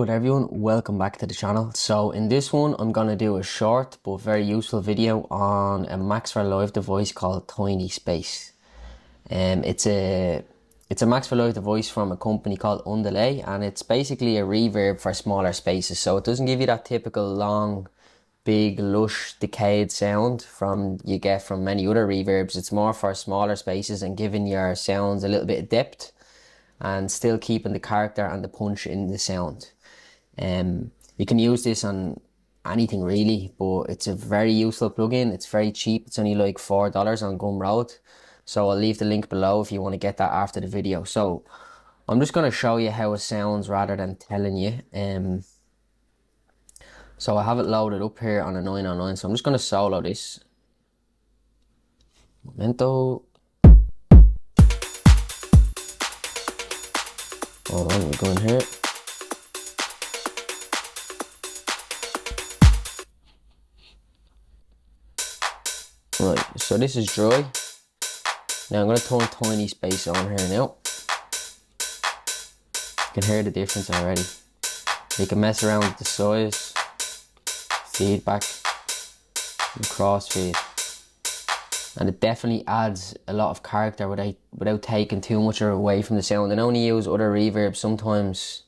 Good everyone, welcome back to the channel. So in this one I'm going to do a short but very useful video on a Max4 Live device called Tiny Space. It's a Max4 Live device from a company called Undelay, and it's basically a reverb for smaller spaces. So it doesn't give you that typical long, big, lush, decayed sound you get from many other reverbs. It's more for smaller spaces and giving your sounds a little bit of depth and still keeping the character and the punch in the sound. You can use this on anything really, but it's a very useful plugin. It's very cheap. It's only like $4 on Gumroad. So I'll leave the link below if you want to get that after the video. So I'm just going to show you how it sounds rather than telling you. So I have it loaded up here on a 909. So I'm just going to solo this. Momento. Hold on, we're going here. Right, so this is dry. Now I'm going to turn Tiny Space on here now. You can hear the difference already. You can mess around with the size, feedback, and crossfade. And it definitely adds a lot of character without taking too much away from the sound. And only use other reverbs, sometimes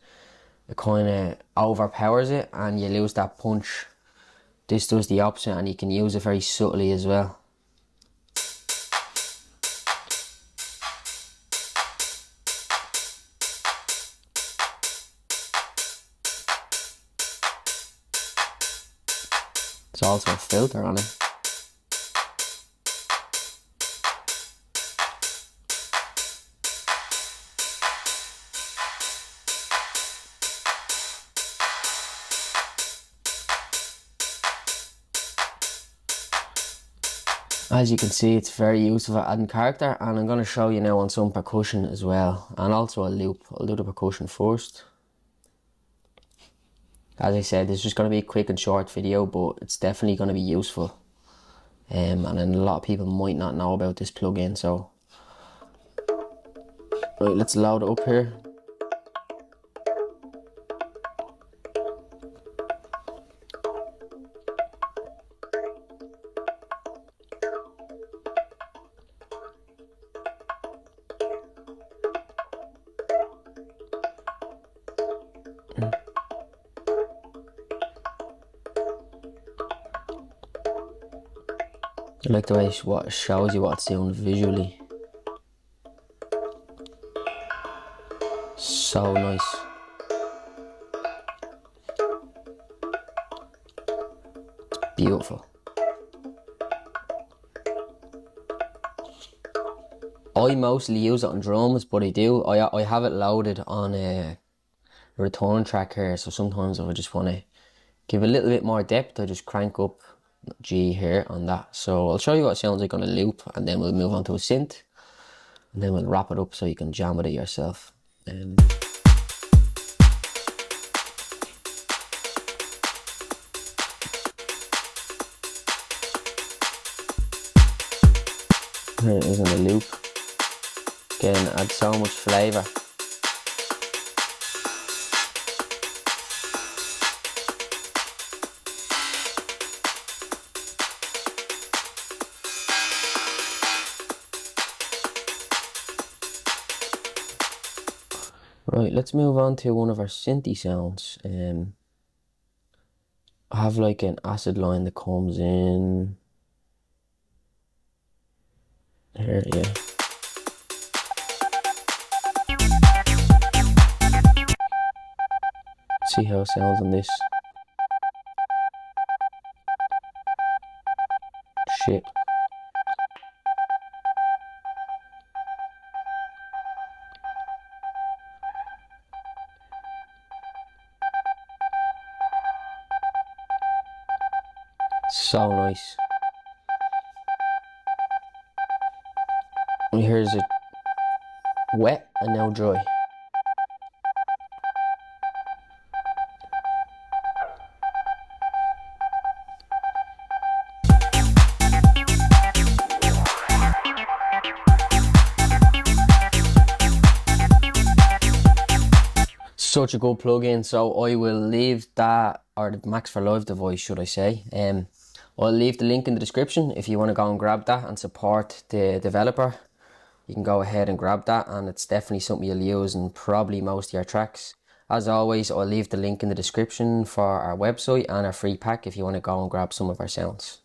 it kind of overpowers it and you lose that punch. This does the opposite, and you can use it very subtly as well. There's also a filter on it. As you can see, it's very useful for adding character, and I'm going to show you now on some percussion as well, and also a loop. I'll do the percussion first. As I said, this is just going to be a quick and short video, but it's definitely going to be useful. And then a lot of people might not know about this plugin, so... Right, let's load it up here. I like the way it shows you what it's doing visually. So nice. It's beautiful. I mostly use it on drums, but I have it loaded on a return track here, so sometimes if I just want to give a little bit more depth, I just crank up G here on that. So I'll show you what it sounds like on a loop, and then we'll move on to a synth, and then we'll wrap it up so you can jam with it yourself. Here it is on the loop. Again, adds so much flavour. Right, let's move on to one of our synthy sounds. I have like an acid line that comes in here, yeah. See how it sounds on this. Shit. So nice. And here's it wet and now dry. such a good plugin, so I will leave that, or the Max for Live device should I say. I'll leave the link in the description if you want to go and grab that and support the developer. You can go ahead and grab that, and it's definitely something you'll use in probably most of your tracks. As always, I'll leave the link in the description for our website and our free pack if you want to go and grab some of our sounds.